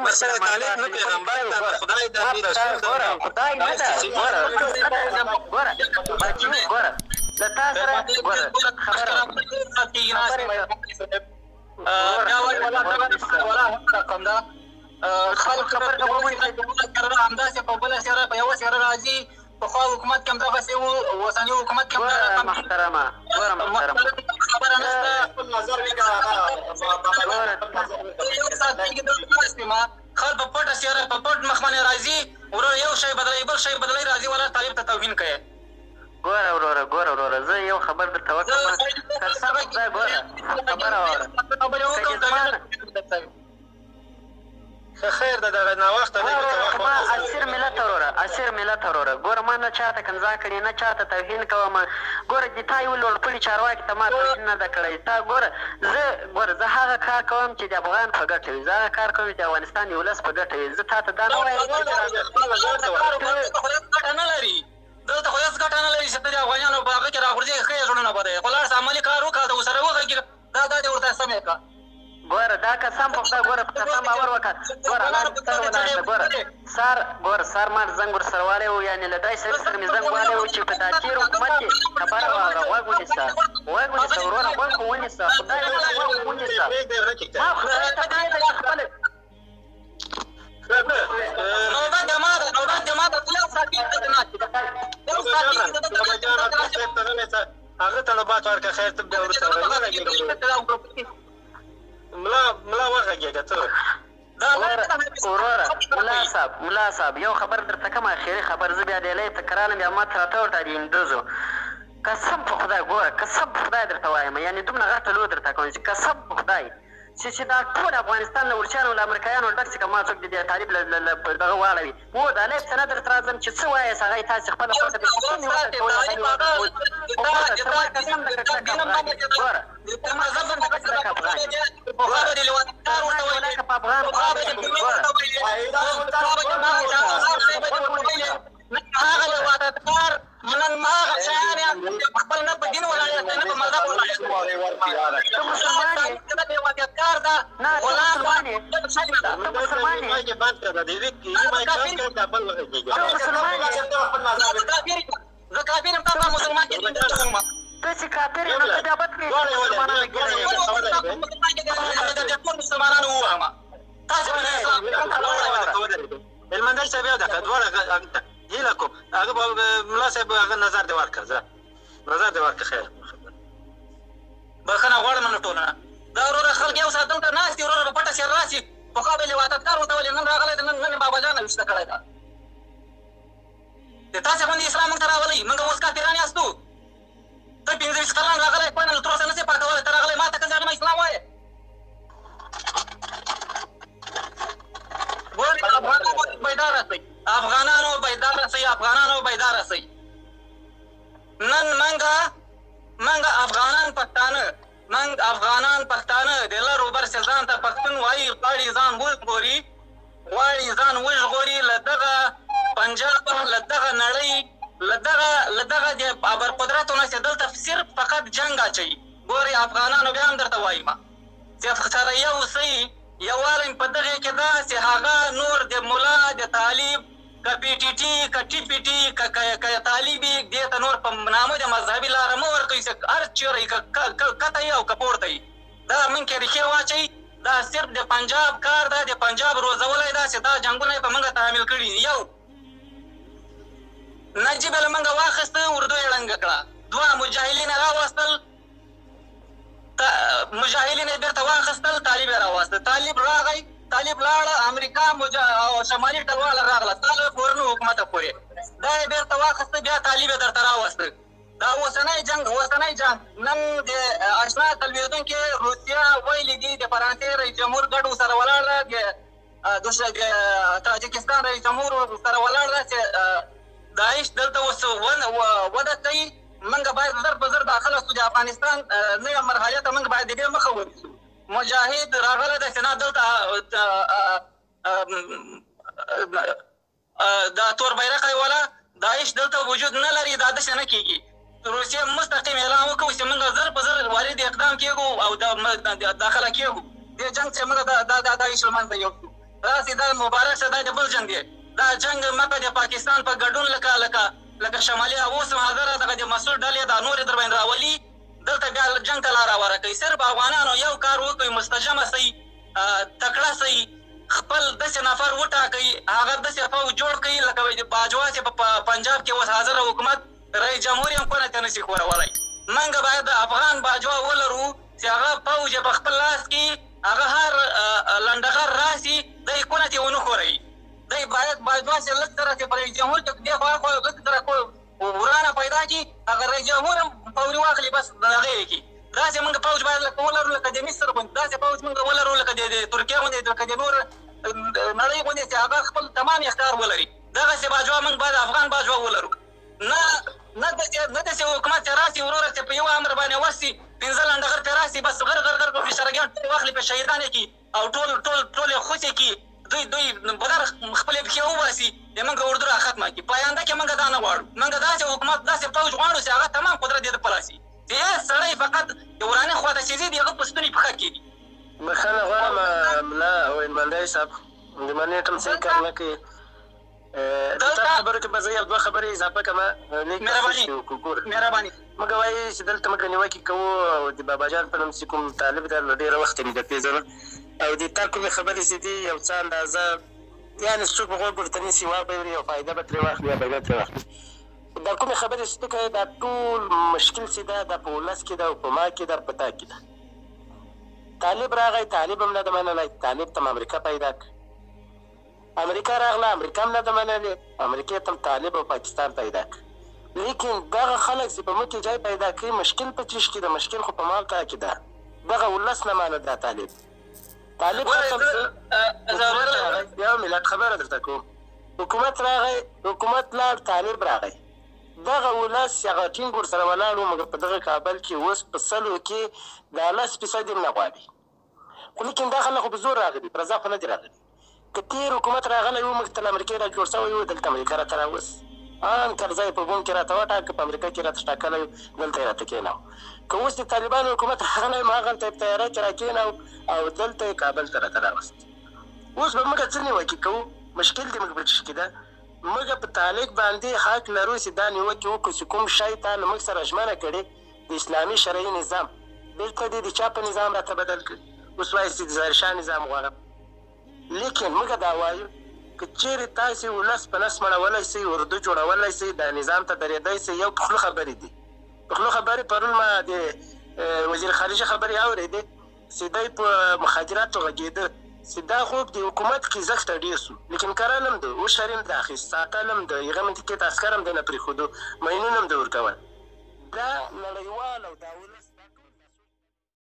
محمد صلی الله علیه نه پیغمبر دا خدای د رسول ګوره خدای نه ده ګوره بچو ګوره د تا سره ګوره خبره خلک خبر همداسې په بله سیاره په یوه سیاره راځي پخوا حکومت کې هم دغسې و اوسني حکومت کې هم ګوره محترمه خبره نشته خل په پټه سیاره په پټ مخ باندې راځي ورور یو شی بدلوي بل شی بدلوي راځي ولا طالب ته توهین کوي ګوره وروره زه یو خبر درته وکړم تر سبا ځای ګوره خبره واوره خیر ده دغه ناوخته ما اسیر ملت وروره ګوره ما نه چاته کنځا کړې نه چاته توهین کوم ګوره چې تا یو لوړپوړي چارواکي ته ما توهین نه ده کړی تا ګوره زه هغه کار کوم چې د افغان په ګټه وي زه هغه کار کوم چې د افغانستان د ولس په ګټه وي زه تا ته دا نه وایم ګټه نه لري دلته خو هېڅ ګټه نه لري چې ته د افغانانو په هغه کې راغورځېږې ښه یې زړونه بدوې خو لاړ شه عملي کار وکړه د ورسره وغږېږه دا دې ورته سمې کړه ګوره دا قسم په خدای ګوره په قسم باور وکړه ګوره سار ما زنګ ورسره والی و یعنې له دای سړي سره مې زنګ والی و چې په دا تېر حکومت کې خبره واوره غوږ ونیسه وروره غوږ خو ونیسه خدای غوږ ونیسه ما خدای ته پرېږده چې خپله هغه ته نوبات ورکړه خیر ته بیا وروسته ملا وغږېږه ته وروره ملا صاحب یو خبر درته کوم اخري خبر زه بیا ډیلی ته کرالم بیا ما ته راته ورته د هندوزو قسم په خدای ګوره قسم په خدای درته وایم یعنې دومره غټه لو درته کوم چې قسم په خدای چې دا ټول افغانستان له ورچیانو له امریکایانو ډک چې که ما څوک د دې طالب په دغه واړوي و د الف سند درته راځم چې څه وایاست هغه یې تاسې خپله خوښه هغه لواتتکار نن هغه شیان یې خپل نه په دین ولاړ نه په مذهب ولاړ ته مسلمان یې واتتکار ده غلام ده مسلمان یې زه کافر یم تا مسلمان کې ته چې کافر یې نو ته بیا بد کوې ټول مسلمانانو وواهمه تاسې هلمندی صاحب یو دقیقه دواړه هیله کوم هغه به ملا صاحب هغه نظر دې ورکړه زه نظر دې ورکړه خیر بخښنه غواړم نو ټولنه دا وروره خلک یو ساعت دلته ناست دي وروره په پټه سر راسي پخوا به یې واتتکار ورته ولې نن راغلی دی نن بابا جانه ویشته کړی ده د تاسې غوندې اسلام موږ ته راولئ موږ اوس کافران یاستو ته 25 کلن راغلی کوی نه تر اوسه نسې پاکولی ته راغلی ما ته که زه اسلام وایې افغانانو بیدار رسئ نن منګه افغانان پښتانه د لر و بر ځان ته پښتون وایي غواړي ځان وژغوري له دغه پنجاب له دغه نړۍ له دغه د ابرقدرتو نه چې دلته صرف فقط جنګ اچوي ګورې افغانانو بیا هم درته وایم چې سره یو اوسئ یووالی په دغې کې دا چې هغه نور د ملا د طالب که پی ټي ټي که ټي پي ټي که طالبي دې ته نور په نامه د مذهبي لاره مه ورکوئ چې هر چېرې که کته یي او که پورته یي دا موږ کې ریښې واچوئ دا صرف د پنجاب کار ده د پنجاب روزولی دا چې دا جنګونه یې په موږ تحمیل کړي یو نجیب یې له موږ واخیسته اردو یې ړنګه کړه دوه مجاهلین یې راوستل مجاهلین یې بېرته واخیستل طالب یې راوسته طالب راغی طالب لاړه امریکا او شمالي ټلواله راغله ستا له فورني حکومته پورې دا یې بېرته واخیسته بیا طالب یې درته راوسته دا اوسنی جنګ نن د اشنا تلویزیون کې روسیه ویلي دي د فرانسې رئیس جمهور ګډ سره ولاړ ده د تاجکستان رئیس جمهور سره ولاړ ده چې داعش دلته اوس وده کوي موږ باید زر په زر داخله شو د افغانستان نوې مرحلې ته موږ باید د دې مخه ونیسو مجاهد راغلی دی چې نه دلته دا تور بیرق والا داعش دلته وجود نه لري دا داسې نه کېږي روسیه مستقیم اعلان وکړو چې موږ زر په زر وارد اقدام کېږو او داخله کېږو دې جنګ چې موږ دا داعش له منځه یوسو راسي دا مبارک شه دا د بل جنګ دی دا جنګ مکه د پاکستان په ګډون لکه شمالي اوس هم حاضره دغه د مسعود ډلې دا نورې در باندې راولي دلته بیا جنګ ته لاره هواره کوي صرف افغانانو یو کار وکړي مستجمه سي تکړه سي خپل داسې نفر وټاکئ هغه داسې فوج جوړ کړي لکه باجوا چې په پنجاب کې اوس حاضره حکومت رئیس جمهور یې هم کونه ته نشي ښورولی موږ باید د افغان باجوا ولرو چې هغه فوج یې په خپل لاس کې هغه هر لنډغر راسي دی کونه ته یې ونه ښوروي دی باید باجوا چې لږ سره چې په رئیس جمهور کې دې خوا لږ سره ورانه پیدا کړي هغه رئیس جمهور هم فوري واخلي بس د هغې یې کړي داسې موږ فوج باید لکه ولرو لکه د مصر غوندې داسې فوج موږ ولرو لکه د ترکیې غوندې لکه د نور نړۍ غوندې چې هغه خپل تمام اختیار ولري دغسې باجوا موږ باید افغان باجوا ولرو نه داسې حکومت چې راسي وروره چې په یو امر باندې ورسي پنځه لنډغر پرې راسي بس غر غر غر په شرګیان ټولې واخلي په شهیدان یې کړي او ټول یې خوڅې کړي دوی بدر خپلې پښې وباسي د موږ اردو را ختمه کړي په آینده کې موږ دا نه غواړو موږ داسې حکومت داسې فوج غواړو چې هغه تمام قدرت یې د په لاس وي چې هېڅ سړی فقط د ورانه خوا ته چې ځي د هغه په ستوني پښه کېږي بخښنه غواړم ملا ویلمندی صاحب د منې ټم صحیح کار نه کوي دلته خبرو کې به زه یو دوه خبرې اضافه کړم مهرباني موږ وایي چې دلته موږ نیوکې کوو او د بابا جان په نوم چې کوم طالب دی له ډېره وخته مې د پېژنم او د تا کومې خبرې چې دي یو څه اندازه یعنې څوک به غوږ ورته نیسي واوري او فایده به ترې واخلي یا به نه ترې واخلي دا کومې خبرې چې ته کوې دا ټول مشکل چې ده دا په ولس کې ده او په ما کې ده په تا کې ده طالب راغی طالب هم نه ده منلی طالب ته م امریکا پیدا کړ امریکا راغله امریکا هم نه ده منلې امریکې ته طالب او پاکستان پیدا کړ لیکن دغه خلک چې په موږ کې ځای پیدا کوي مشکل په چیش کې ده مشکل خو په مالټا کې ده دغه ولس نه مانه ده طالب یو ملت خبره درته کوم حکومت راغی حکومت لاړ طالب راغی دغه ولس هغه ټینګ ورسره ولاړ و مګر په دغه کابل کې اوس په سلو کې دا 10% هم نه غواړي خو لیکن دا خلک خو په زور راغلي په رضا خو نه دي راغلي که تېر حکومت راغلی و موږ ته له امریکې را جوړ شوی و دلته امریکا راته راوس ان کرزی په بوم کې راته وټاکه په امریکا کې راته ټاکلی دلته یې راته کېناو که اوس د طالبانو حکومت راغلی ما هغلته یې په تیاره کې را کېناو او دلته یې کابل ته راته راوست اوس به موږ څه نیوکې کوو مشکل دی موږ په چیش کې ده موږ په طالب باندې حق لرو چې دا نیوکې وکړو چې کوم شی تا له موږ سره ژمنه کړې د اسلامي شرعي نظام بېرته دې د چا په نظام راته بدل کړي اوس وایي چې د ظاهرشاه نظام غواړم لیکن موږ دا وایو که چیرې تاسې ولس په نس مړولی سئ اردو جوړولی سئ دا نظام ته درېدی سئ یو پخلو خبرې دي پخلو خبرې پرون ما د وزیر خارجه خبرې اورېدې چې دی په مخاجراتو غږېده چې دا خوب د حکومت کې زښته ډېر سو لیکن کران هم ده اوس شریم ده اخیست ساتل هم ده هغه منطقې ته عسکر هم ده نه پرېښودو مینون هم ده ورکول دا نړیوال او دا ولس